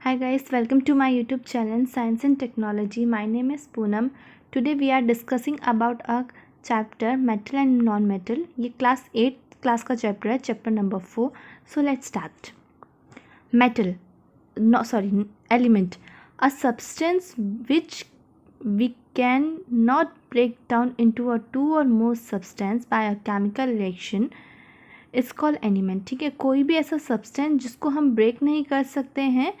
Hi guys, welcome to my YouTube channel Science and Technology. My name is Poonam. Today we are discussing about a chapter metal and non-metal. ये class 8 class का chapter है, chapter number 4. So let's start. Metal, element, a substance which we can not break down into a two or more substance by a chemical reaction it's called element. ठीक है, कोई भी ऐसा substance जिसको हम break नहीं कर सकते हैं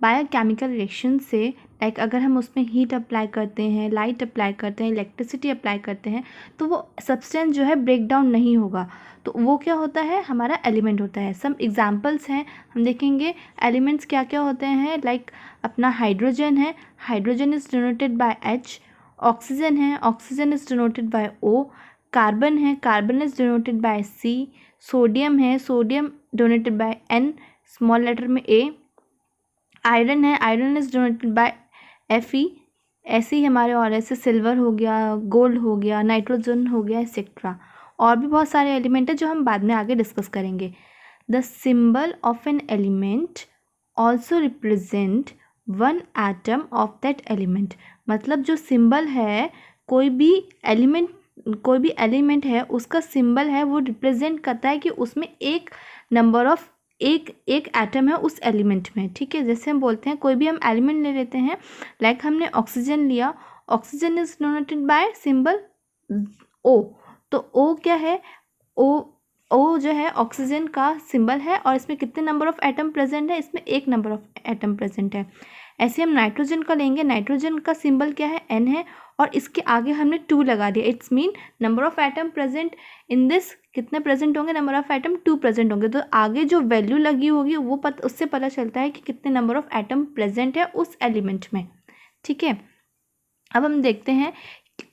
बाय केमिकल रिएक्शन से, लाइक अगर हम उसमें हीट अप्लाई करते हैं, लाइट अप्लाई करते हैं, इलेक्ट्रिसिटी अप्लाई करते हैं, तो वो सब्सटेंस जो है ब्रेक डाउन नहीं होगा. तो वो क्या होता है, हमारा एलिमेंट होता है. सम एग्जांपल्स हैं, हम देखेंगे एलिमेंट्स क्या क्या होते हैं. लाइक अपना हाइड्रोजन है, hydrogen is denoted by H. Oxygen है, oxygen is denoted by O. Carbon है, carbon is denoted by C. Sodium है, sodium donated by N small letter में A. आयरन है, iron is donated by Fe. ऐसे ही हमारे और ऐसे silver हो गया, गोल्ड हो गया, नाइट्रोजन हो गया, एक्सेट्रा. और भी बहुत सारे एलिमेंट है जो हम बाद में आगे डिस्कस करेंगे. The symbol of an element also represent one atom of that element. मतलब जो सिंबल है, कोई भी एलिमेंट है, उसका सिंबल है, वो रिप्रेजेंट करता है कि उसमें एक नंबर ऑफ एक एटम है उस एलिमेंट में. ठीक है, जैसे हम बोलते हैं कोई भी हम एलिमेंट ले लेते हैं, लाइक हमने ऑक्सीजन लिया, oxygen is denoted bye symbol O. तो O क्या है, O जो है ऑक्सीजन का सिंबल है और इसमें कितने नंबर ऑफ एटम प्रेजेंट है, इसमें एक नंबर ऑफ एटम प्रेजेंट है. ऐसे हम नाइट्रोजन का लेंगे, नाइट्रोजन का सिंबल क्या है, N है, और इसके आगे हमने 2 लगा दिया. It's mean number of atom present in this कितने प्रेजेंट होंगे, नंबर ऑफ एटम 2 प्रेजेंट होंगे. तो आगे जो वैल्यू लगी होगी वो उससे पता चलता है कि कितने नंबर ऑफ एटम प्रेजेंट है उस एलिमेंट में. ठीक है, अब हम देखते हैं.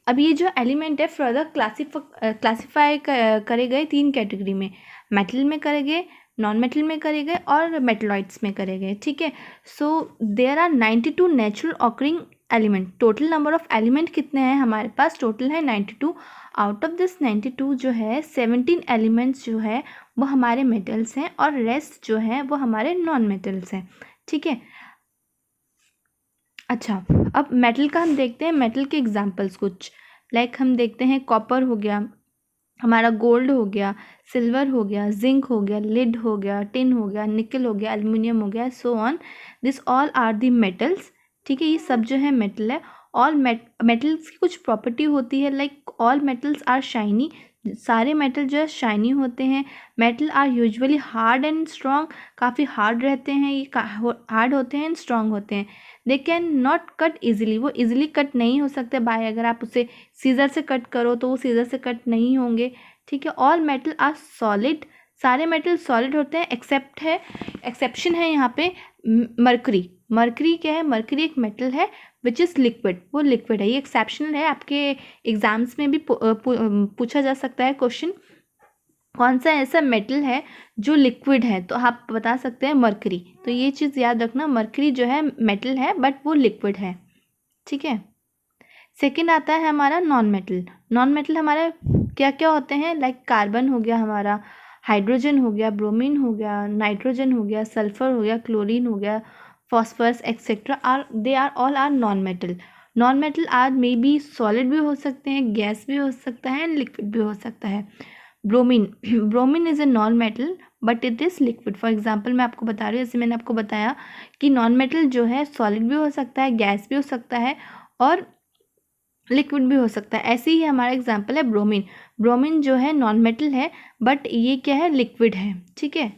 अब ये जो एलिमेंट है फर्दर क्लासीफाई करे गए 3 कैटेगरी में. मेटल में करे गए, नॉन मेटल में करे गए और मेटलॉइड्स में करे गए. ठीक है, so there are 92 natural occurring element. Total number of element कितने हैं हमारे पास, टोटल है 92. आउट ऑफ दिस 92 जो है 17 एलिमेंट्स जो है वो हमारे मेटल्स हैं और रेस्ट जो है वो हमारे नॉन मेटल्स हैं. ठीक है, अच्छा, अब मेटल का हम देखते हैं. मेटल के एग्जांपल्स कुछ, लाइक हम देखते हैं कॉपर हो गया, हमारा गोल्ड हो गया, सिल्वर हो गया, जिंक हो गया, लिड हो गया, टिन हो गया, निकल हो गया, एल्युमिनियम हो गया, so on. This all are the metals. ठीक है, ये सब जो है मेटल है. ऑल मेटल्स की कुछ प्रॉपर्टी होती है, like all metals are shiny. सारे मेटल जो है शाइनी होते हैं. Metal are usually hard and strong. काफ़ी हार्ड रहते हैं, ये हार्ड होते हैं एंड स्ट्रॉन्ग होते हैं. They can not cut easily. वो ईजिली कट नहीं हो सकते बाय अगर आप उसे सीजर से कट करो तो वो सीजर से कट नहीं होंगे. ठीक है, ऑल मेटल आर सॉलिड. सारे मेटल सॉलिड होते हैं. एक्सेप्शन है यहाँ पे मरकरी. मरकरी क्या है, मरकरी एक मेटल है विच इज़ लिक्विड. वो लिक्विड है, ये एक्सेप्शनल है. आपके एग्जाम्स में भी पूछा जा सकता है क्वेश्चन, कौन सा ऐसा मेटल है जो लिक्विड है, तो आप बता सकते हैं मरकरी. तो ये चीज़ याद रखना, मरकरी जो है मेटल है बट वो लिक्विड है. ठीक है, सेकंड आता है हमारा नॉन मेटल. नॉन मेटल हमारे क्या क्या होते हैं, लाइक कार्बन हो गया हमारा, हाइड्रोजन हो गया, ब्रोमीन हो गया, नाइट्रोजन हो गया, सल्फर हो गया, क्लोरीन हो गया, phosphorus etcetera they are all are non metal. Non metal are may be solid भी हो सकते हैं, गैस भी हो सकता है, लिक्विड भी हो सकता है. Bromine is a non metal but it is liquid. For example मैं आपको बता रही हूँ, जैसे मैंने आपको बताया कि नॉन मेटल जो है सॉलिड भी हो सकता है, गैस भी हो सकता है और लिक्विड भी हो सकता है. ऐसे ही हमारा एग्जांपल है ब्रोमीन. ब्रोमीन जो है नॉन मेटल है बट ये क्या है, लिक्विड है. ठीक है,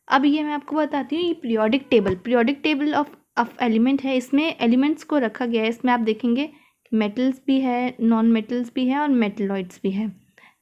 अब ये मैं आपको बताती हूँ, ये पीरियोडिक टेबल ऑफ एलिमेंट है. इसमें एलिमेंट्स को रखा गया है. इसमें आप देखेंगे मेटल्स भी है, नॉन मेटल्स भी है और मेटलॉइड्स भी है.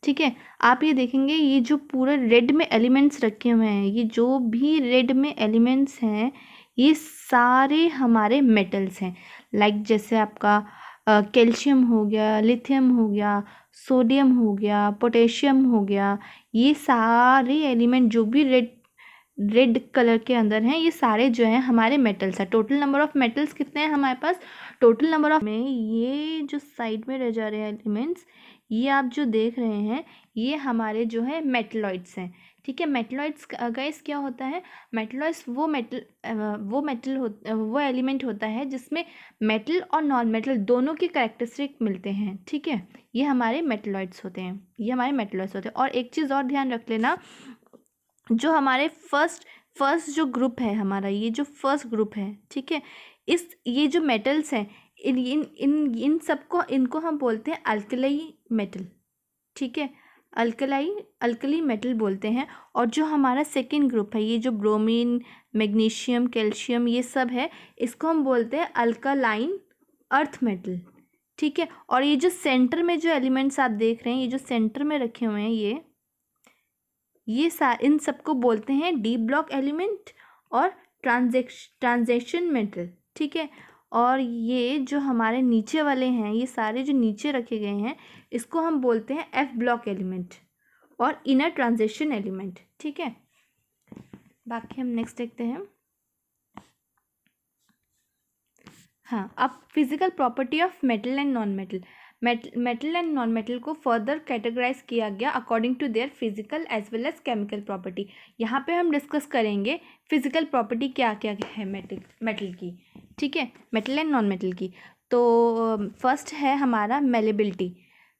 ठीक है, आप ये देखेंगे ये जो पूरा रेड में एलिमेंट्स रखे हुए हैं, ये जो भी रेड में एलिमेंट्स हैं ये सारे हमारे मेटल्स हैं. लाइक जैसे आपका कैल्शियम हो गया, लिथियम हो गया, सोडियम हो गया, पोटेशियम हो गया, ये सारे एलिमेंट जो भी रेड कलर के अंदर हैं, ये सारे जो हैं हमारे मेटल्स हैं. टोटल नंबर ऑफ मेटल्स कितने हैं हमारे पास, टोटल नंबर ऑफ में ये जो साइड में रह जा रहे हैं एलिमेंट्स, ये आप जो देख रहे हैं ये हमारे जो है मेटलॉइड्स हैं. ठीक है। मेटलॉइड्स गाइस क्या होता है, मेटलॉइड्स वो एलिमेंट होता है जिसमें मेटल और नॉन मेटल दोनों के कैरेक्टरिस्टिक मिलते हैं। ठीक है, ये हमारे मेटलॉइड्स होते हैं, ये हमारे मेटलॉइड्स होते हैं। और एक चीज़ और ध्यान रख लेना, जो हमारे फर्स्ट जो ग्रुप है हमारा, ये जो फर्स्ट ग्रुप है, ठीक है, ये जो मेटल्स हैं, इन सबको, इनको हम बोलते हैं अल्कली मेटल। ठीक है, अल्कली मेटल बोलते हैं। और जो हमारा सेकेंड ग्रुप है, ये जो ब्रोमीन, मैग्नीशियम, कैल्शियम, ये सब है, इसको हम बोलते हैं अल्कालाइन अर्थ मेटल। ठीक है, और ये जो सेंटर में जो एलिमेंट्स आप देख रहे हैं, ये जो सेंटर में रखे हुए हैं, इन सबको बोलते हैं डी ब्लॉक एलिमेंट और ट्रांजेक्शन मेटल। ठीक है, और ये जो हमारे नीचे वाले हैं, ये सारे जो नीचे रखे गए हैं, इसको हम बोलते हैं एफ ब्लॉक एलिमेंट और इनर ट्रांजिशन एलिमेंट। ठीक है, बाकी हम नेक्स्ट देखते हैं। हाँ, अब physical property of metal and non metal. Metal and non metal को फर्दर कैटेगराइज किया गया according to their physical as well as chemical property. यहाँ पे हम डिस्कस करेंगे फिजिकल प्रॉपर्टी क्या क्या है मेटल की। ठीक है, मेटल एंड नॉन मेटल की। तो फर्स्ट है हमारा मेलेबिलिटी।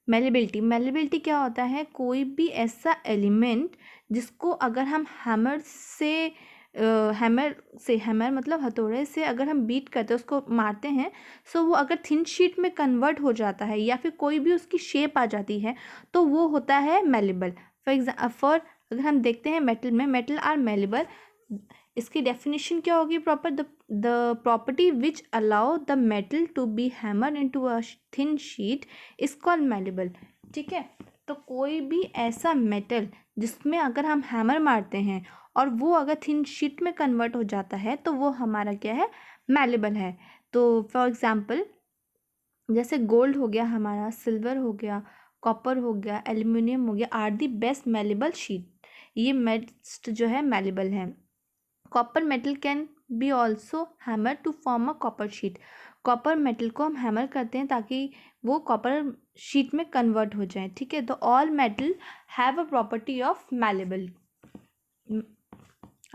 मेलेबिलिटी क्या होता है, कोई भी ऐसा एलिमेंट जिसको अगर हम हैमर मतलब हथौड़े से अगर हम बीट करते हैं, उसको मारते हैं, सो वो अगर थिन शीट में कन्वर्ट हो जाता है या फिर कोई भी उसकी शेप आ जाती है, तो वो होता है मेलेबल। फॉर अगर हम देखते हैं मेटल में, मेटल आर मेलेबल। इसकी डेफिनेशन क्या होगी proper, the property which allow the metal to be hammer into a thin sheet is called malleable. ठीक है, तो कोई भी ऐसा मेटल जिसमें अगर हम हैमर मारते हैं और वो अगर थिन शीट में कन्वर्ट हो जाता है, तो वो हमारा क्या है, मेलेबल है। तो फॉर एग्जांपल जैसे गोल्ड हो गया हमारा, सिल्वर हो गया, कॉपर हो गया, एल्युमिनियम हो गया, are the best malleable sheet. ये मेटल्स जो है मेलेबल हैं। Copper metal can be also hammer to form a copper sheet. Copper metal को हम हैमर करते हैं ताकि वो कॉपर शीट में कन्वर्ट हो जाए। ठीक है, तो all metal have a property of malleable.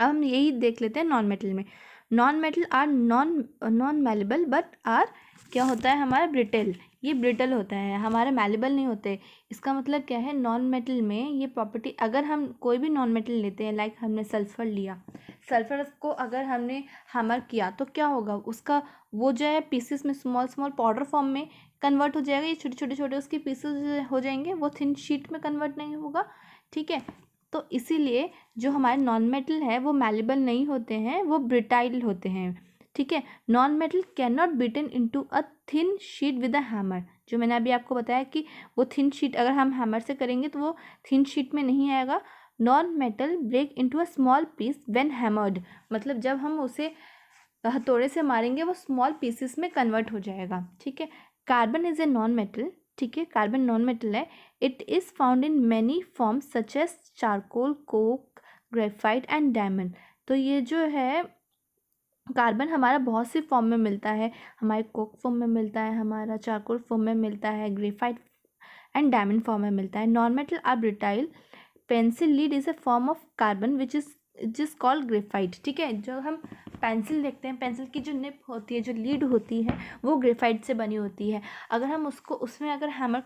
अब हम यही देख लेते हैं नॉन मेटल में। Non metal are non malleable but are क्या होता है हमारा, ब्रिटल। ये ब्रिटल होता है, हमारे मेलेबल नहीं होते। इसका मतलब क्या है, नॉन मेटल में ये प्रॉपर्टी, अगर हम कोई भी नॉन मेटल लेते हैं, लाइक हमने सल्फर लिया, सल्फर को अगर हमने हैमर किया तो क्या होगा, उसका वो जो है पीसेस में स्मॉल पाउडर फॉर्म में कन्वर्ट हो जाएगा। ये छोटे छोटे उसके पीसेस हो जाएंगे, वो थिन शीट में कन्वर्ट नहीं होगा। ठीक है, तो इसीलिए जो हमारे नॉन मेटल है वो मेलेबल नहीं होते हैं, वो ब्रिटाइल होते हैं। ठीक है, non metal can not beaten into a thin sheet with a hammer. जो मैंने अभी आपको बताया कि वो थिन शीट अगर हम हैमर से करेंगे तो वो थिन शीट में नहीं आएगा। Non metal break into a small piece when hammered, मतलब जब हम उसे हथौड़े से मारेंगे वो स्मॉल पीसेस में कन्वर्ट हो जाएगा। ठीक है, carbon is a non metal. ठीक है, कार्बन नॉन मेटल है। It is found in many forms such as charcoal, coke, graphite and diamond. तो ये जो है कार्बन हमारा बहुत सी फॉर्म में मिलता है, हमारे कोक फॉर्म में मिलता है, हमारा चारकोल फॉर्म में मिलता है, ग्रेफाइट एंड डायमंड फॉर्म में मिलता है। Non metal are brittle. Pencil lead is a form of carbon which is called graphite. ठीक है, जो हम पेंसिल देखते हैं, पेंसिल की जो निप होती है, जो लीड होती है, वो ग्रेफाइट से बनी होती है। अगर हम उसमें अगर हैमर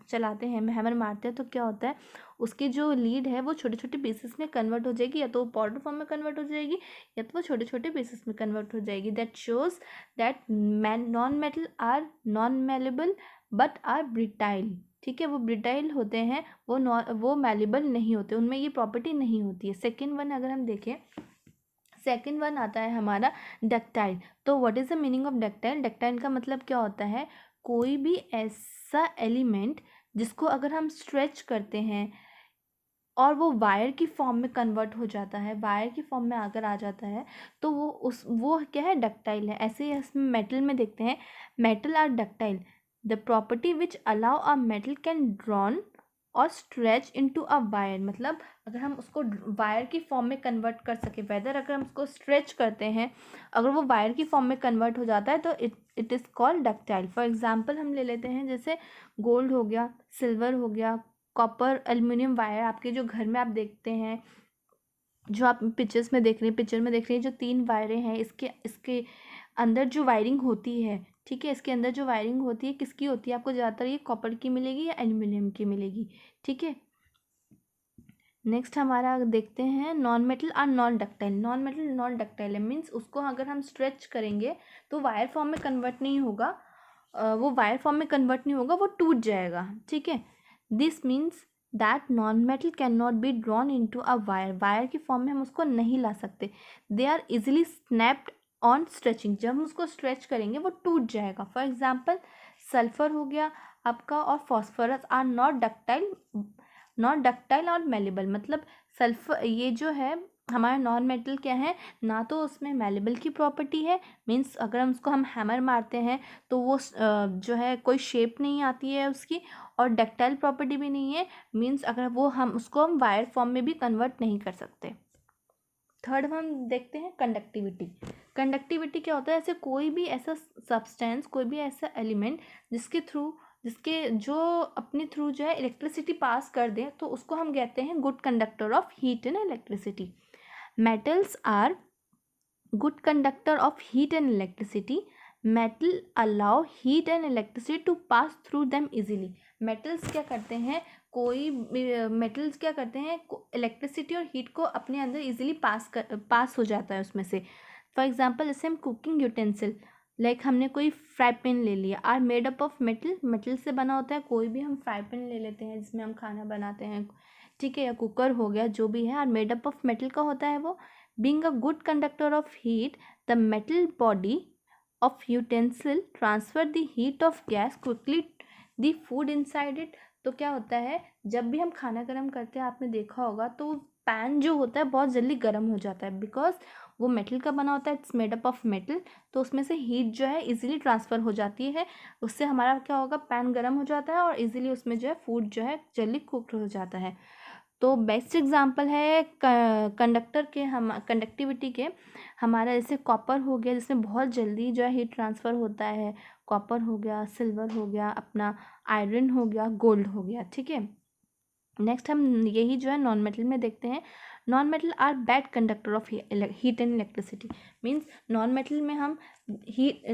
चलाते हैं, हैमर मारते हैं, तो क्या होता है, उसकी जो लीड है वो छोटे छोटे पीसेस में कन्वर्ट हो जाएगी, या तो वो पाउडर फॉर्म में कन्वर्ट हो जाएगी या तो वो छोटे छोटे पीसेस में कन्वर्ट हो जाएगी। That shows that non metal are non malleable but are brittle. ठीक है, वो ब्रिटाइल होते हैं, वो मेलेबल नहीं होते, उनमें ये प्रॉपर्टी नहीं होती है। सेकेंड वन अगर हम देखें, सेकेंड वन आता है हमारा डक्टाइल। तो what is the meaning of ductile? Ductile का मतलब क्या होता है, कोई भी ऐसा एलिमेंट जिसको अगर हम स्ट्रेच करते हैं और वो वायर की फॉर्म में कन्वर्ट हो जाता है, वायर की फॉर्म में अगर आ जाता है, तो वो क्या है, डक्टाइल है। ऐसे ही इसमें मेटल में देखते हैं, metal are ductile. The property which allow a metal can drawn और स्ट्रेच इनटू अ वायर, मतलब अगर हम उसको वायर की फॉर्म में कन्वर्ट कर सके, वेदर अगर हम उसको स्ट्रेच करते हैं, अगर वो वायर की फॉर्म में कन्वर्ट हो जाता है, तो it is called ductile. For example हम ले लेते हैं, जैसे गोल्ड हो गया, सिल्वर हो गया, कॉपर एल्युमिनियम वायर आपके जो घर में आप देखते हैं, जो आप पिक्चर्स में देख रहे हैं, पिक्चर में देख रहे हैं जो 3 वायरें हैं, इसके इसके अंदर जो वायरिंग होती है, ठीक है, इसके अंदर जो वायरिंग होती है किसकी होती है? आपको ज़्यादातर ये कॉपर की मिलेगी या एल्युमिनियम की मिलेगी, ठीक है। नेक्स्ट हमारा देखते हैं नॉन मेटल और non ductile. Non metal non ductile means उसको अगर हम स्ट्रेच करेंगे तो वायर फॉर्म में कन्वर्ट नहीं होगा, वो वायर फॉर्म में कन्वर्ट नहीं होगा, वो टूट जाएगा, ठीक है। This means that non metal can not be drawn into a wire, wire की फॉर्म में हम उसको नहीं ला सकते। They are easily snapped on stretching, जब हम उसको स्ट्रेच करेंगे वो टूट जाएगा। फॉर एग्जाम्पल सल्फर हो गया आपका और फॉस्फोरस आर नॉट डक्टाइल और मेलेबल, मतलब सल्फर ये जो है हमारा नॉन मेटल क्या है, ना तो उसमें मेलेबल की प्रॉपर्टी है, मीन्स अगर हम उसको हम हैमर मारते हैं तो वो जो है कोई शेप नहीं आती है उसकी, और डक्टाइल प्रॉपर्टी भी नहीं है, मीन्स अगर वो हम उसको वायर फॉर्म में भी कन्वर्ट नहीं कर सकते। थर्ड हम देखते हैं कंडक्टिविटी। कंडक्टिविटी क्या होता है? ऐसे कोई भी ऐसा सब्सटेंस, कोई भी ऐसा एलिमेंट जिसके जो अपने थ्रू जो है इलेक्ट्रिसिटी पास कर दे, तो उसको हम कहते हैं good conductor of heat and electricity. Metals are good conductor of heat and electricity. Metal allow heat and electricity to pass through them easily. मेटल्स क्या करते हैं, मेटल्स क्या करते हैं, इलेक्ट्रिसिटी और हीट को अपने अंदर इजीली पास हो जाता है उसमें से। फॉर एग्जांपल जैसे हम कुकिंग यूटेंसिल, लाइक हमने कोई फ्राई पैन ले लिया, are made up of metal, metal से बना होता है। कोई भी हम फ्राई पैन ले लेते हैं जिसमें हम खाना बनाते हैं, ठीक है, या कुकर हो गया, जो भी है, are made up of metal का होता है वो। Being a good conductor of heat, the metal body of utensil transfer the heat of gas quickly the food inside it। तो क्या होता है, जब भी हम खाना गर्म करते हैं आपने देखा होगा तो पैन जो होता है बहुत जल्दी गर्म हो जाता है, बिकॉज वो मेटल का बना होता है, it's made up of metal, तो उसमें से हीट जो है इजीली ट्रांसफ़र हो जाती है, उससे हमारा क्या होगा, पैन गर्म हो जाता है और इजीली उसमें जो है फूड जो है जल्दी कुक हो जाता है। तो बेस्ट एग्जांपल है कंडक्टर के, हम कंडक्टिविटी के, हमारा जैसे कॉपर हो गया जिसमें बहुत जल्दी जो है हीट ट्रांसफ़र होता है, कॉपर हो गया, सिल्वर हो गया, अपना आयरन हो गया, गोल्ड हो गया, ठीक है। नेक्स्ट हम यही जो है नॉन मेटल में देखते हैं। Non metal are bad conductor of heat and electricity. Means non metal में हम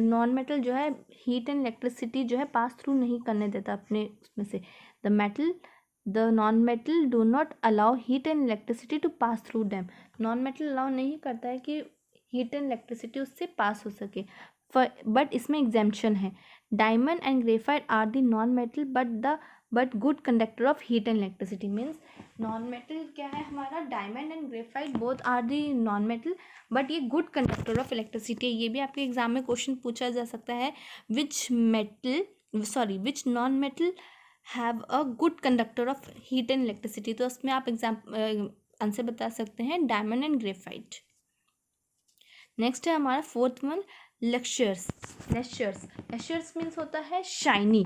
नॉन मेटल जो है हीट एंड इलेक्ट्रिसिटी जो है पास थ्रू नहीं करने देता अपने उसमें से। The non metal do not allow heat and electricity to pass through them. Non metal allow नहीं करता है कि हीट एंड इलेक्ट्रिसिटी उससे पास हो सके, बट इसमें एग्जेम्पशन है। Diamond and graphite are the non metal but good conductor of heat and electricity. Means non metal क्या है हमारा, diamond and graphite both are the non metal, but ये good conductor of electricity. ये भी आपके exam में question पूछा जा सकता है, which non metal have a good conductor of heat and electricity. तो उसमें आप आंसर बता सकते हैं डायमंड एंड ग्रेफाइट। नेक्स्ट है हमारा फोर्थ वन, लेक्चर्स मीन्स होता है शाइनी,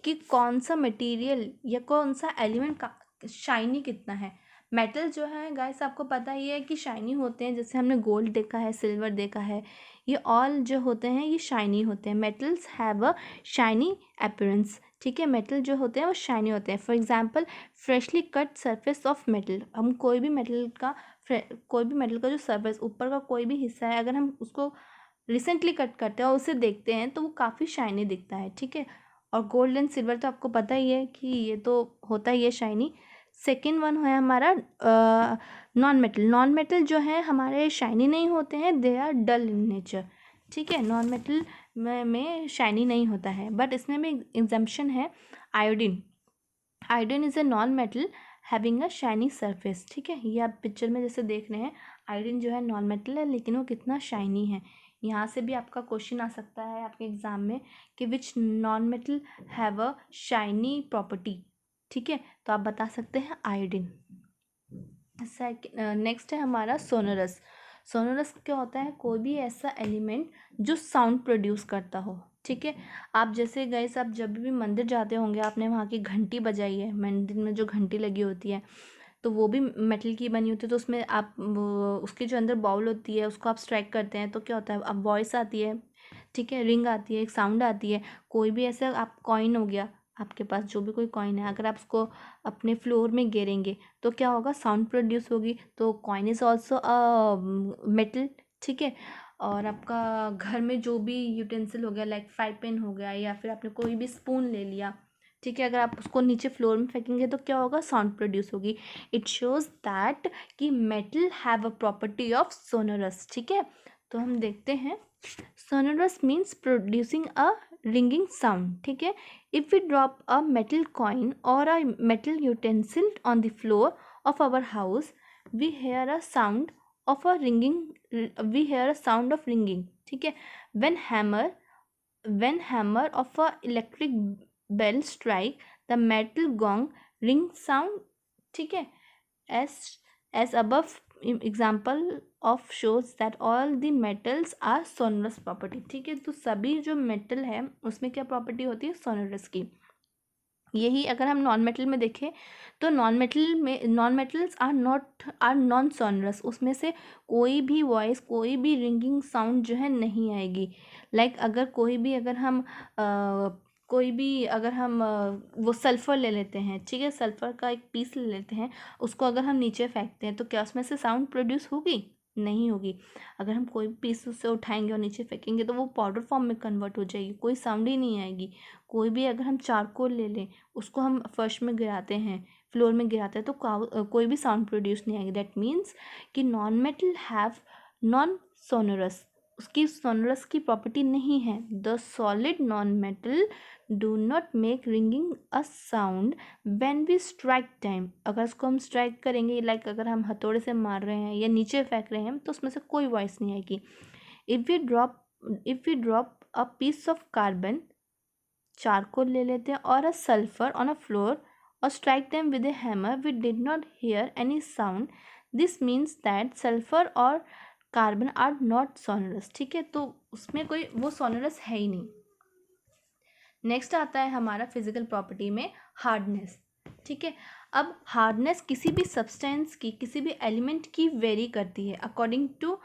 कि कौन सा मटेरियल या कौन सा एलिमेंट का शाइनी कितना है। मेटल जो है गाइस आपको पता ही है कि शाइनी होते हैं, जैसे हमने गोल्ड देखा है, सिल्वर देखा है, ये ऑल जो होते हैं ये शाइनी होते हैं। Metals have a shiny appearance, ठीक है, मेटल जो होते हैं वो शाइनी होते हैं। For example freshly cut surface of metal, हम कोई भी मेटल का जो सरफेस ऊपर का कोई भी हिस्सा है, अगर हम उसको रिसेंटली कट करते हैं और उसे देखते हैं तो वो काफ़ी शाइनी दिखता है, ठीक है। और गोल्ड एंड सिल्वर तो आपको पता ही है कि ये तो होता ही है शाइनी। सेकेंड वन है हमारा नॉन मेटल जो है हमारे शाइनी नहीं होते हैं, they are dull in nature, ठीक है। नॉन मेटल में शाइनी नहीं होता है, बट इसमें भी एग्जम्पशन है। Iodine is a non metal having a shiny surface, ठीक है। ये आप पिक्चर में जैसे देख रहे हैं, आयोडीन जो है नॉन मेटल है लेकिन वो कितना शाइनी है। यहाँ से भी आपका क्वेश्चन आ सकता है आपके एग्जाम में कि which non metal have a shiny property, ठीक है, तो आप बता सकते हैं आयोडीन। नेक्स्ट है हमारा सोनोरस। सोनोरस क्या होता है, कोई भी ऐसा एलिमेंट जो साउंड प्रोड्यूस करता हो, ठीक है। आप जैसे गाइस आप जब भी मंदिर जाते होंगे, आपने वहाँ की घंटी बजाई है, मंदिर में जो घंटी लगी होती है तो वो भी मेटल की बनी होती है, तो उसमें आप उसके जो अंदर बाउल होती है उसको आप स्ट्राइक करते हैं तो क्या होता है, अब वॉइस आती है, ठीक है, रिंग आती है, एक साउंड आती है। कोई भी ऐसा आप कॉइन हो गया, आपके पास जो भी कोई कॉइन है, अगर आप उसको अपने फ्लोर में गिरेंगे तो क्या होगा, साउंड प्रोड्यूस होगी। तो coin is also a metal, ठीक है। और आपका घर में जो भी यूटेंसिल हो गया, लाइक फ्राई पैन हो गया, या फिर आपने कोई भी स्पून ले लिया, ठीक है, अगर आप उसको नीचे फ्लोर में फेंकेंगे तो क्या होगा, साउंड प्रोड्यूस होगी। इट शोज दैट कि metal have a property of sonorous, ठीक है। तो हम देखते हैं, sonorous means producing a ringing sound, ठीक है। If we drop a metal coin और a metal utensil on the floor of our house, we hear a sound of a ringing, we hear a sound of ringing, ठीक है। when hammer of a electric bell strike the metal gong ring sound, ठीक है। as as above example of shows that all the metals are sonorous property, ठीक है। तो सभी जो metal है उसमें क्या प्रॉपर्टी होती है, सोनोरस की। यही अगर हम नॉन मेटल में देखें तो non metals are non sonorous, उसमें से कोई भी वॉइस, कोई भी रिंगिंग साउंड जो है नहीं आएगी। लाइक अगर अगर हम वो सल्फ़र ले लेते हैं, ठीक है, सल्फ़र का एक पीस ले लेते हैं, उसको अगर हम नीचे फेंकते हैं तो क्या उसमें से साउंड प्रोड्यूस होगी, नहीं होगी। अगर हम कोई पीस उससे उठाएंगे और नीचे फेंकेंगे तो वो पाउडर फॉर्म में कन्वर्ट हो जाएगी, कोई साउंड ही नहीं आएगी। कोई भी अगर हम चारकोल ले लें, उसको हम फर्श में गिराते हैं, फ्लोर में गिराते हैं, तो कोई भी साउंड प्रोड्यूस नहीं आएगी। दैट मीन्स कि non metal have non sonorous, उसकी सोनोरस की प्रॉपर्टी नहीं है। The solid non metal do not make ringing a sound when we strike time, अगर उसको हम स्ट्राइक करेंगे, लाइक अगर हम हथौड़े से मार रहे हैं या नीचे फेंक रहे हैं, तो उसमें से कोई वॉइस नहीं आएगी। If we drop a piece of carbon, charcoal ले लेते हैं, और a sulphur on a floor और strike them with a hammer, we did not hear any sound, this means that sulphur और कार्बन आर नॉट सोनरस, ठीक है। तो उसमें कोई वो सोनरस है ही नहीं। नेक्स्ट आता है हमारा फिजिकल प्रॉपर्टी में हार्डनेस, ठीक है। अब हार्डनेस किसी भी सब्सटेंस की, किसी भी एलिमेंट की वेरी करती है अकॉर्डिंग टू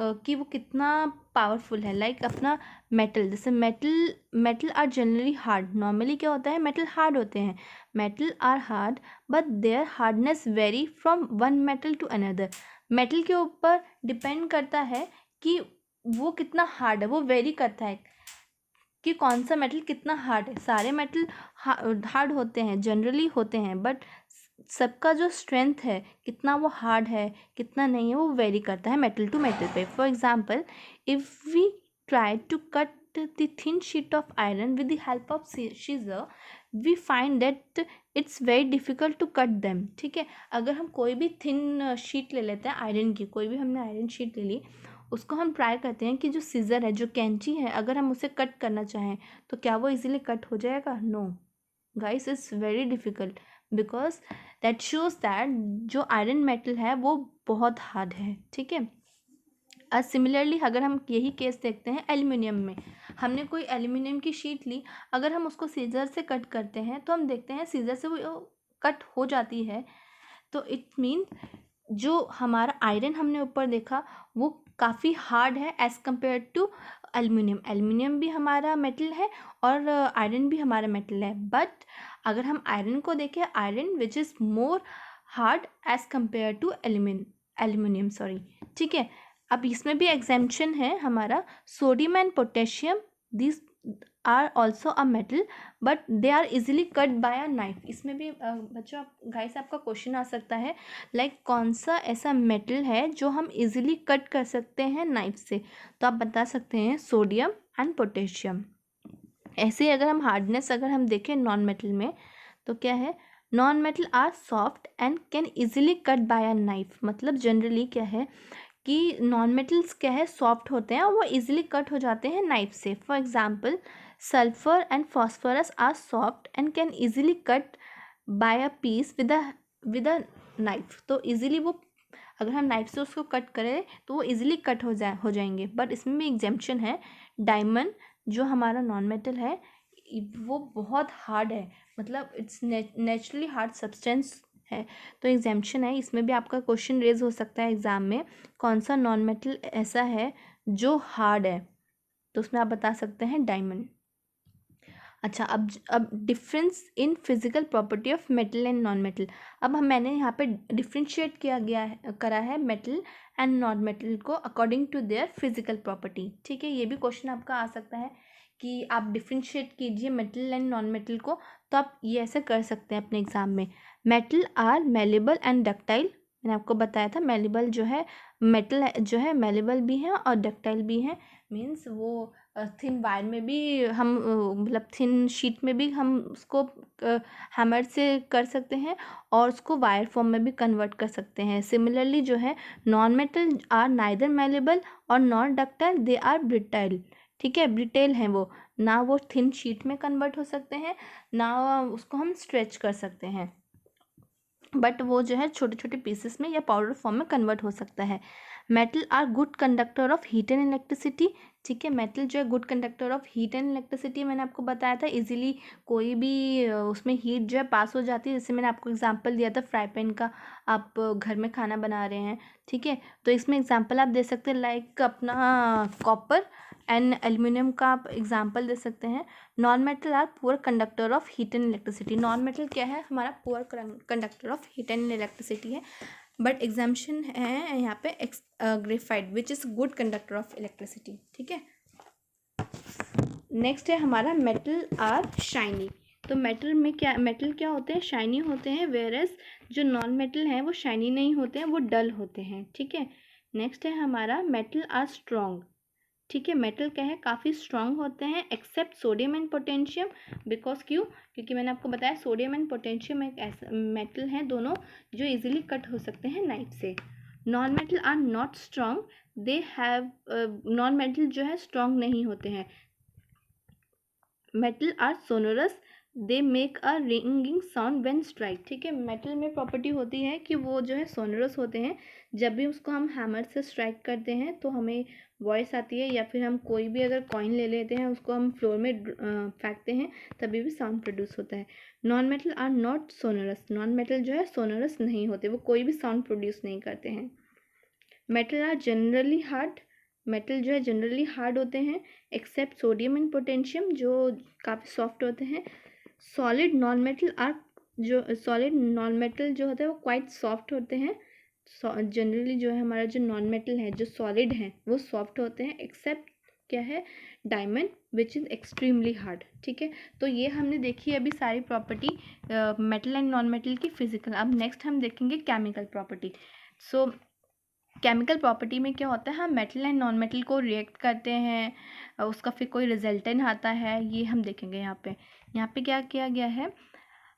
कि वो कितना पावरफुल है। लाइक अपना मेटल, जैसे metal are generally hard, normally क्या होता है, मेटल हार्ड होते हैं, metal are hard but their hardness vary from one metal to another. Metal के ऊपर डिपेंड करता है कि वो कितना हार्ड है, वो वेरी करता है कि कौन सा मेटल कितना हार्ड है। सारे मेटल हार्ड होते हैं, जनरली होते हैं, बट सबका जो स्ट्रेंथ है, कितना वो हार्ड है कितना नहीं है, वो वेरी करता है मेटल टू मेटल पे। For example, if we try to cut the thin sheet of iron with the help of scissor, we find that it's very difficult to cut them, ठीक है। अगर हम कोई भी थिन शीट ले लेते हैं आयरन की, कोई भी हमने आयरन शीट ले ली, उसको हम ट्राई करते हैं कि जो सीज़र है, जो कैंची है, अगर हम उसे कट करना चाहें तो क्या वो इजीली कट हो जाएगा, no guys, it's very difficult, because that shows that जो आयरन मेटल है वो बहुत हार्ड है, ठीक है। सिमिलरली अगर हम यही केस देखते हैं एल्युमिनियम में, हमने कोई एल्युमिनियम की शीट ली, अगर हम उसको सीजर से कट करते हैं तो हम देखते हैं सीजर से वो कट हो जाती है, तो इट मीन जो हमारा आयरन हमने ऊपर देखा वो काफ़ी हार्ड है as compare to aluminium. Aluminium भी हमारा मेटल है और आयरन भी हमारा मेटल है, बट अगर हम आयरन को देखें, iron which is more hard as compare to aluminium, sorry, ठीक है। अब इसमें भी एग्जाम्पशन है हमारा, sodium and potassium, this are also a metal but they are easily cut by a knife. इसमें भी बच्चों गाइस आपका क्वेश्चन आ सकता है, लाइक कौन सा ऐसा मेटल है जो हम इजीली कट कर सकते हैं नाइफ से, तो आप बता सकते हैं सोडियम एंड पोटेशियम। ऐसे अगर हम हार्डनेस अगर हम देखें नॉन मेटल में, तो क्या है, non metal are soft and can easily cut by a knife. मतलब जनरली क्या है कि नॉन मेटल्स क्या है, सॉफ्ट होते हैं और वो इजीली कट हो जाते हैं नाइफ से। For example, sulphur and phosphorus are soft and can easily cut by a piece with a knife. तो इजीली वो, अगर हम नाइफ से उसको कट करें तो वो इजीली कट हो जाएंगे। बट इसमें भी एग्जाम्पशन है, डायमंड जो हमारा नॉन मेटल है वो बहुत हार्ड है, मतलब इट्स नेचुरली हार्ड सब्सटेंस है, तो एग्जाम्पशन है। इसमें भी आपका क्वेश्चन रेज हो सकता है एग्ज़ाम में, कौन सा नॉन मेटल ऐसा है जो हार्ड है, तो उसमें आप बता सकते हैं डायमंड। अच्छा, अब difference in physical property of metal and non metal. अब मैंने यहाँ पे डिफ्रेंशिएट किया गया है, करा है मेटल एंड नॉन मेटल को according to their physical property. ठीक है, ये भी क्वेश्चन आपका आ सकता है कि आप डिफ्रेंशिएट कीजिए मेटल एंड नॉन मेटल को, तो आप ये ऐसे कर सकते हैं अपने एग्जाम में। Metal are malleable and ductile. मैंने आपको बताया था मेलेबल जो है, मेटल जो है मेलेबल भी है और डक्टाइल भी है। मीन्स वो थिन वायर में भी हम मतलब थिन शीट में भी हम उसको हैमर से कर सकते हैं और उसको वायर फॉर्म में भी कन्वर्ट कर सकते हैं। सिमिलरली जो है non metal are neither malleable और not ductile, they are brittle. ठीक है, ब्रिटेल हैं वो, ना वो थिन शीट में कन्वर्ट हो सकते हैं ना उसको हम स्ट्रेच कर सकते हैं, बट वो जो है छोटे छोटे पीसेस में या पाउडर फॉर्म में कन्वर्ट हो सकता है। Metal are good conductor of heat and electricity. ठीक है, मेटल जो है good conductor of heat and electricity, मैंने आपको बताया था इजीली कोई भी उसमें हीट जो है पास हो जाती है। जैसे मैंने आपको एग्जांपल दिया था फ्राई पैन का, आप घर में खाना बना रहे हैं। ठीक है, तो इसमें एग्जांपल आप दे सकते हैं लाइक अपना कॉपर एंड एल्यूमिनियम का आप एग्जांपल दे सकते हैं। Non metal are poor conductor of heat and electricity. Non metal क्या है, हमारा poor conductor of heat and electricity है, बट एग्जाम्पशन है यहाँ पे graphite which is good conductor of electricity. ठीक है, नेक्स्ट है हमारा मेटल आर शाइनी। तो मेटल क्या होते हैं, शाइनी होते हैं, वेयरएज जो नॉन मेटल हैं वो शाइनी नहीं होते हैं, वो डल होते हैं। ठीक है, नेक्स्ट है हमारा मेटल आर स्ट्रॉन्ग। ठीक है, मेटल क्या है, काफ़ी स्ट्रांग होते हैं except sodium and potassium. Because क्यों, क्योंकि मैंने आपको बताया सोडियम एंड पोटेशियम एक ऐसा मेटल हैं दोनों जो इजीली कट हो सकते हैं नाइफ से। Non metal are not strong, they have, non metal जो है स्ट्रांग नहीं होते हैं। Metal are sonorous, they make a ringing sound when strike. ठीक है, मेटल में प्रॉपर्टी होती है कि वो जो है सोनोरस होते हैं, जब भी उसको हम हैमर से स्ट्राइक करते हैं तो हमें वॉइस आती है, या फिर हम कोई भी अगर कॉइन ले लेते हैं उसको हम फ्लोर में फेंकते हैं तभी भी साउंड प्रोड्यूस होता है। Non metal are not sonorous, non metal जो है सोनोरस नहीं होते, वो कोई भी साउंड प्रोड्यूस नहीं करते हैं। Metal are generally hard, metal जो है जनरली हार्ड होते हैं एक्सेप्ट सोडियम एंड पोटेशियम जो काफ़ी सॉफ्ट होते हैं। सॉलिड नॉन मेटल आर, जो सॉलिड नॉन मेटल जो होता है वो क्वाइट सॉफ्ट होते हैं। जनरली जो है हमारा जो नॉन मेटल है जो सॉलिड है वो सॉफ्ट होते हैं एक्सेप्ट क्या है, diamond which is extremely hard. ठीक है, तो ये हमने देखी अभी सारी property metal and non metal की फिजिकल। अब नेक्स्ट हम देखेंगे केमिकल प्रॉपर्टी। सो केमिकल प्रॉपर्टी में क्या होता है, हम मेटल एंड नॉन मेटल को रिएक्ट करते हैं, उसका फिर कोई रिजल्टेंट आता है, ये हम देखेंगे। यहाँ पे क्या किया गया है,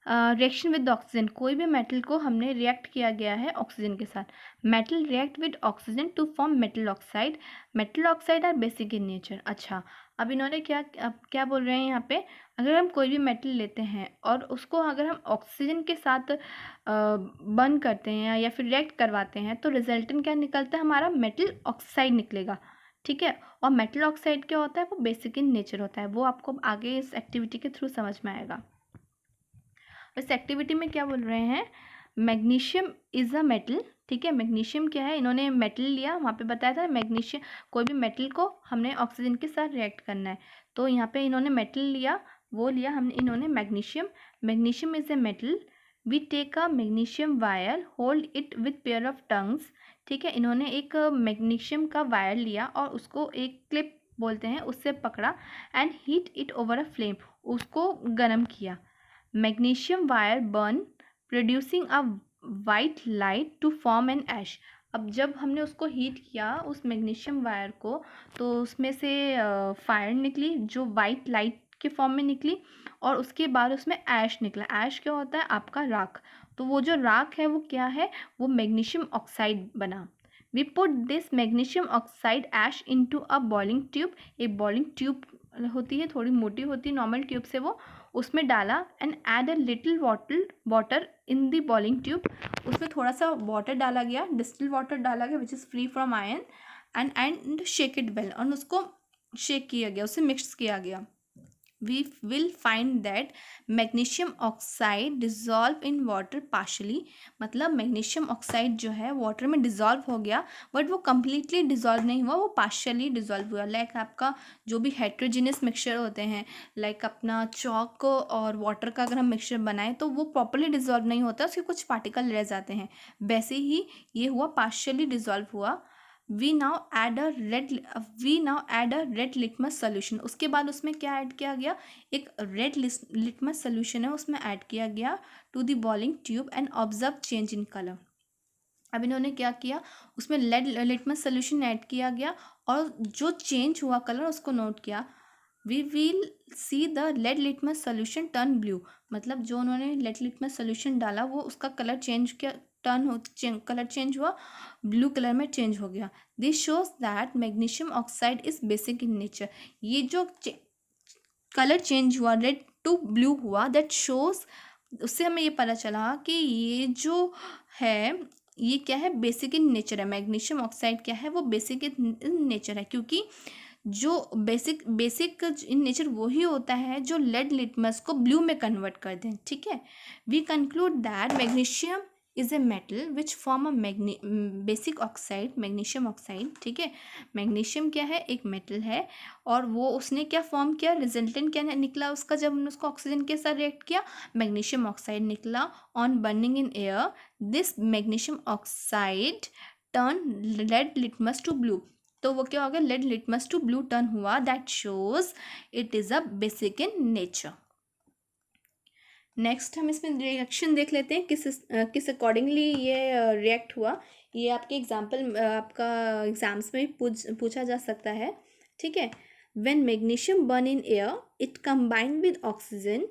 रिएक्शन विद ऑक्सीजन। कोई भी मेटल को हमने रिएक्ट किया गया है ऑक्सीजन के साथ। Metal react with oxygen to form metal oxide, metal oxide are basic in nature. अच्छा, अब इन्होंने क्या बोल रहे हैं यहाँ पे, अगर हम कोई भी मेटल लेते हैं और उसको अगर हम ऑक्सीजन के साथ बर्न करते हैं या फिर रिएक्ट करवाते हैं तो रिजल्टेंट क्या निकलता है, हमारा मेटल ऑक्साइड निकलेगा। ठीक है, और मेटल ऑक्साइड क्या होता है, वो बेसिक इन नेचर होता है, वो आपको आगे इस एक्टिविटी के थ्रू समझ में आएगा। इस एक्टिविटी में क्या बोल रहे हैं, मैग्नीशियम इज़ अ मेटल। ठीक है, मैग्नीशियम क्या है, इन्होंने मेटल लिया, वहाँ पे बताया था मैग्नीशियम, कोई भी मेटल को हमने ऑक्सीजन के साथ रिएक्ट करना है, तो यहाँ पे इन्होंने मेटल लिया, वो लिया हमने, इन्होंने magnesium. Magnesium is a metal, we take a magnesium wire, hold it with pair of tongs. ठीक है, इन्होंने एक मैग्नीशियम का वायर लिया और उसको एक क्लिप बोलते हैं उससे पकड़ा, and heat it over a flame, उसको गर्म किया। Magnesium wire burn producing a white light to form an ash. अब जब हमने उसको हीट किया उस मैग्नीशियम वायर को, तो उसमें से फायर निकली जो वाइट लाइट के फॉर्म में निकली, और उसके बाद उसमें ऐश निकला। ऐश क्या होता है, आपका राख। तो वो जो राख है वो क्या है, वो मैग्नीशियम ऑक्साइड बना। We put this magnesium oxide ash into a boiling tube. एक बॉइलिंग ट्यूब होती है, थोड़ी मोटी होती है नॉर्मल ट्यूब से, वो उसमें डाला, and add a little water in the boiling tube. उसमें थोड़ा सा वाटर डाला गया, डिस्टिल वाटर डाला गया which is free from iron, and shake it well, और उसको शेक किया गया, उसे मिक्स किया गया। we will find that magnesium oxide dissolve in water partially, मतलब मैग्नीशियम ऑक्साइड जो है वाटर में डिजॉल्व हो गया, बट वो कम्प्लीटली डिजॉल्व नहीं हुआ, वो पार्शली डिजॉल्व हुआ। लाइक आपका जो भी हेट्रोजीनियस मिक्सचर होते हैं, लाइक अपना चॉक और वाटर का अगर हम मिक्सचर बनाएं तो वो प्रॉपरली डिजॉल्व नहीं होता, उसके कुछ पार्टिकल रह जाते हैं, वैसे ही ये हुआ, पार्शली डिजॉल्व हुआ। We now add a red litmus solution. उसके बाद उसमें क्या ऐड किया गया, एक रेड लिटमस सोल्यूशन है उसमें ऐड किया गया to the boiling tube and observe change in colour. अब इन्होंने क्या किया, उसमें रेड लिटमस सोल्यूशन ऐड किया गया और जो चेंज हुआ कलर उसको नोट किया। We will see the red litmus solution turn blue, मतलब जो उन्होंने रेड लिटमस सोल्यूशन डाला वो उसका कलर चेंज किया, कलर चेंज हुआ, ब्लू कलर में चेंज हो गया। This shows that magnesium oxide is basic in nature. ये जो कलर चेंज हुआ, रेड टू ब्लू हुआ, दैट शोज, उससे हमें ये पता चला कि ये जो है ये क्या है, बेसिक इन नेचर है। मैग्नीशियम ऑक्साइड क्या है, वो बेसिक इन नेचर है, क्योंकि जो बेसिक इन नेचर वही होता है जो लेड लिटमस को ब्लू में कन्वर्ट कर दें। ठीक है, we conclude that magnesium is a metal which form a basic oxide, magnesium oxide. ठीक है, मैग्नीशियम क्या है, एक मेटल है, और वो उसने क्या फॉर्म किया, रिजल्टेंट क्या निकला उसका, जब हमने उसको ऑक्सीजन के साथ रिएक्ट किया, मैग्नीशियम ऑक्साइड निकला। On burning in air this magnesium oxide turn red litmus to blue, तो वो क्या हो गया, red litmus to blue turn हुआ, that shows it is a basic in nature. Next हम इसमें रिएक्शन देख लेते हैं, किस अकॉर्डिंगली ये रिएक्ट हुआ। ये आपके एग्जाम्पल आपका एग्जाम्स में पूछा जा सकता है। ठीक है, when magnesium burn in air it combine with oxygen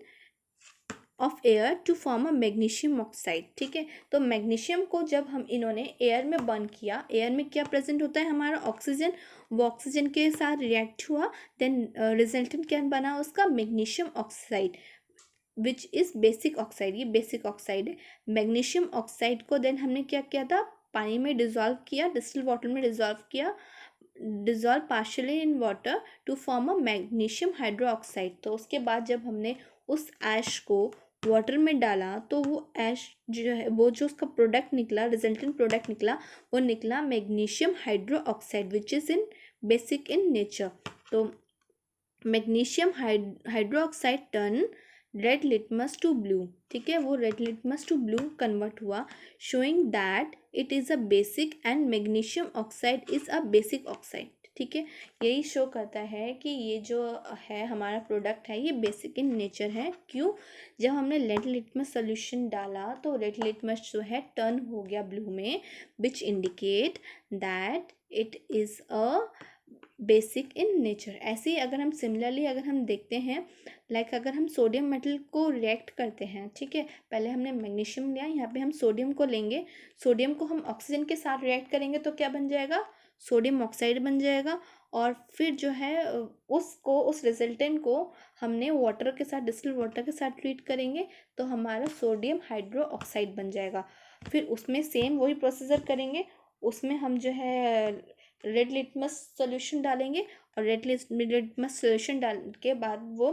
of air to form a magnesium oxide. ठीक है, तो मैग्नीशियम को जब हम इन्होंने एयर में बर्न किया, एयर में क्या प्रेजेंट होता है हमारा, ऑक्सीजन, वो ऑक्सीजन के साथ रिएक्ट हुआ, देन रिजल्टेंट क्या बना उसका, magnesium oxide which is basic oxide. ये बेसिक ऑक्साइड है। मैग्नीशियम ऑक्साइड को देन हमने क्या किया था, पानी में डिजॉल्व किया, डिस्टिल वाटर में डिजॉल्व किया, dissolve partially in water to form a magnesium hydroxide. तो उसके बाद जब हमने उस ऐश को वाटर में डाला तो वो ऐश जो है, वो जो उसका प्रोडक्ट निकला, रिजल्टेंट प्रोडक्ट निकला, वो निकला magnesium hydroxide which is in basic in nature. तो magnesium hydroxide turn red litmus to blue. ठीक है, वो red litmus to blue convert हुआ, showing that it is a basic and magnesium oxide is a basic oxide. ठीक है, यही show करता है कि ये जो है हमारा प्रोडक्ट है ये बेसिक इन नेचर है। क्यों, जब हमने रेड लिटमस सोल्यूशन डाला तो रेड लिटमस जो है टर्न हो गया ब्लू में, which indicate that it is a basic in nature. ऐसे ही अगर हम सिमिलरली अगर हम देखते हैं, लाइक अगर हम सोडियम मेटल को रिएक्ट करते हैं, ठीक है, पहले हमने मैग्नीशियम लिया, यहाँ पे हम सोडियम को लेंगे, सोडियम को हम ऑक्सीजन के साथ रिएक्ट करेंगे तो क्या बन जाएगा, सोडियम ऑक्साइड बन जाएगा। और फिर जो है उस रिजल्टेंट को हमने वाटर के साथ, डिस्टिल वाटर के साथ ट्रीट करेंगे तो हमारा सोडियम हाइड्रो ऑक्साइड बन जाएगा। फिर उसमें सेम वही प्रोसीजर करेंगे, उसमें हम जो है रेड लिटमस सोल्यूशन डालेंगे और रेड लिटमस सोल्यूशन डाल के बाद वो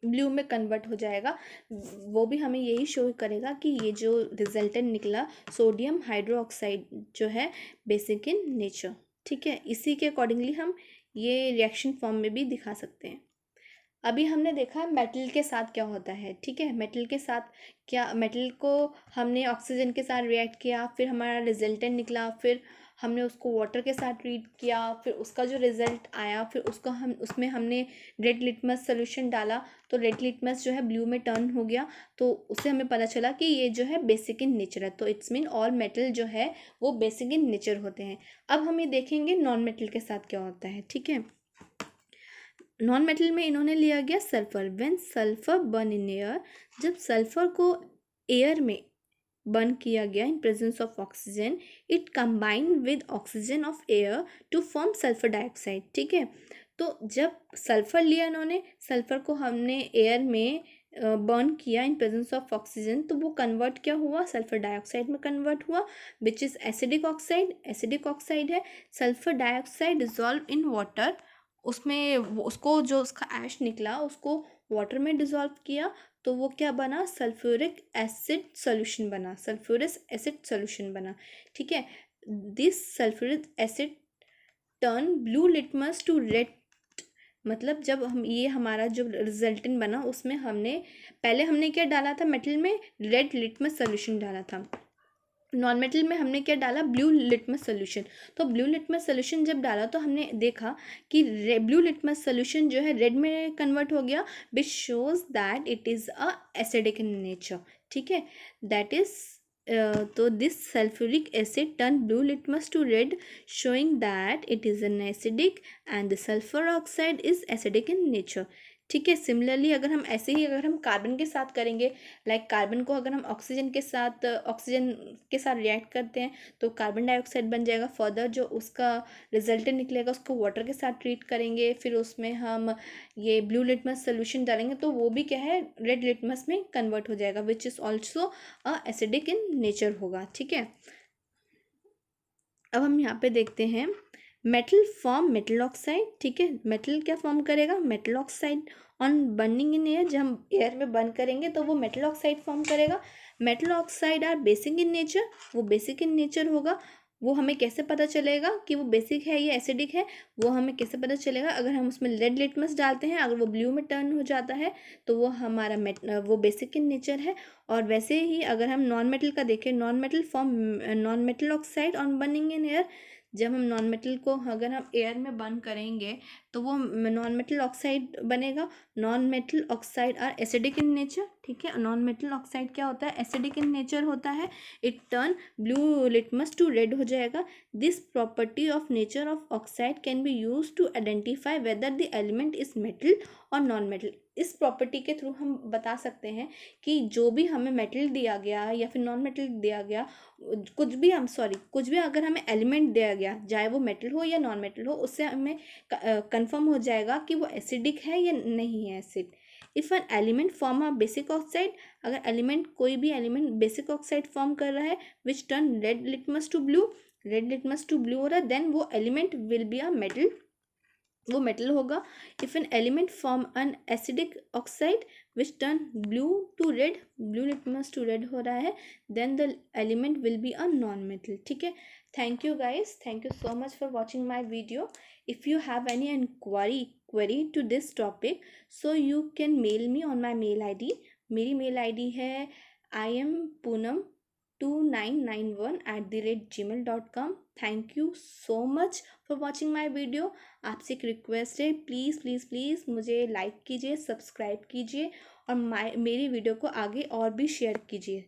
ब्लू में कन्वर्ट हो जाएगा। वो भी हमें यही शो करेगा कि ये जो रिजल्टेंट निकला सोडियम हाइड्रोक्साइड जो है बेसिक इन नेचर। ठीक है, इसी के अकॉर्डिंगली हम ये रिएक्शन फॉर्म में भी दिखा सकते हैं। अभी हमने देखा मेटल के साथ क्या होता है। ठीक है, मेटल के साथ क्या, मेटल को हमने ऑक्सीजन के साथ रिएक्ट किया, फिर हमारा रिजल्टेंट निकला, फिर हमने उसको वाटर के साथ ट्रीट किया, फिर उसका जो रिजल्ट आया फिर उसको हम उसमें हमने रेड लिटमस सोल्यूशन डाला तो रेड लिटमस जो है ब्लू में टर्न हो गया, तो उससे हमें पता चला कि ये जो है बेसिक इन नेचर है। तो इट्स मीन ऑल मेटल जो है वो बेसिक इन नेचर होते हैं। अब हम ये देखेंगे नॉन मेटल के साथ क्या होता है। ठीक है, नॉन मेटल में इन्होंने लिया गया sulphur. When sulphur burn in air, जब सल्फर को एयर में बर्न किया गया in presence of oxygen, it combine with oxygen of air to form sulphur dioxide. ठीक है, तो जब सल्फर लिया इन्होंने, सल्फर को हमने एयर में बर्न किया इन प्रेजेंस ऑफ ऑक्सीजन, तो वो कन्वर्ट क्या हुआ, सल्फर डाइऑक्साइड में कन्वर्ट हुआ, which is acidic oxide. Acidic oxide है। Sulphur dioxide dissolve in water उसमें उसको जो उसका ऐश निकला उसको वाटर में डिज़ोल्व किया, तो वो क्या बना, सल्फ्यूरिक एसिड सोल्यूशन बना, सल्फ्यूरिक एसिड सोल्यूशन बना। ठीक है, this sulphuric acid turn blue litmus to red. मतलब जब हम ये हमारा जो रिजल्टेंट बना उसमें हमने क्या डाला था, मेटल में रेड लिटमस सोल्यूशन डाला था, नॉन मेटल में हमने क्या डाला, ब्लू लिटमस सोल्यूशन। तो ब्लू लिटमस सोल्यूशन जब डाला तो हमने देखा कि ब्लू लिटमस सोल्यूशन जो है रेड में कन्वर्ट हो गया, which shows that it is a acidic in nature. ठीक है, दैट इज तो this sulphuric acid turn blue litmus to red, showing that it is an acidic and the sulphur oxide is acidic in nature. ठीक है, similarly अगर हम ऐसे ही अगर हम कार्बन के साथ करेंगे, लाइक कार्बन को अगर हम ऑक्सीजन के साथ रिएक्ट करते हैं तो कार्बन डाइऑक्साइड बन जाएगा। फर्दर जो उसका रिजल्टेंट निकलेगा उसको वाटर के साथ ट्रीट करेंगे, फिर उसमें हम ये ब्लू लिटमस सोल्यूशन डालेंगे तो वो भी क्या है, रेड लिटमस में कन्वर्ट हो जाएगा, which is also a acidic in nature होगा। ठीक है, अब हम यहाँ पे देखते हैं मेटल फॉर्म मेटल ऑक्साइड। ठीक है, मेटल क्या फॉर्म करेगा, metal oxide on burning in air. जब हम एयर में बर्न करेंगे तो वो मेटल ऑक्साइड फॉर्म करेगा। Metal oxide are basic in nature, वो बेसिक इन नेचर होगा। वो हमें कैसे पता चलेगा कि वो बेसिक है या एसिडिक है, वो हमें कैसे पता चलेगा, अगर हम उसमें रेड लिटमस डालते हैं, अगर वो ब्लू में टर्न हो जाता है तो वो हमारा वो बेसिक इन नेचर है। और वैसे ही अगर हम नॉन मेटल का देखें, non metal oxide on burning in air. जब हम नॉन मेटल को अगर हम एयर में बर्न करेंगे तो वो नॉन मेटल ऑक्साइड बनेगा। Non metal oxide are acidic in nature. ठीक है, नॉन मेटल ऑक्साइड क्या होता है, एसिडिक इन नेचर होता है। It turn blue litmus to red हो जाएगा। This property of nature of oxide can be use to identify whether the element is metal और नॉन मेटल। इस प्रॉपर्टी के थ्रू हम बता सकते हैं कि जो भी हमें मेटल दिया गया या फिर नॉन मेटल दिया गया, कुछ भी अगर हमें एलिमेंट दिया गया, चाहे वो मेटल हो या नॉन मेटल हो, उससे हमें कंफर्म हो जाएगा कि वो एसिडिक है या नहीं है acid. If N element form a basic oxide, अगर कोई भी एलिमेंट बेसिक ऑक्साइड फॉर्म कर रहा है which turn red litmus to blue हो रहा है, देन वो element will be a metal, वो मेटल होगा। If an element form an acidic oxide which turn blue litmus to red हो रहा है, then the element will be a non metal. ठीक है, thank you guys, thank you so much for watching my video. If you have any query to this topic, so you can mail me on my mail id। मेरी mail ID है impoonam2991@gmail.com। Thank you so much for watching my video. आपसे एक request है, please please please मुझे like कीजिए, subscribe कीजिए और मेरी वीडियो को आगे और भी शेयर कीजिए।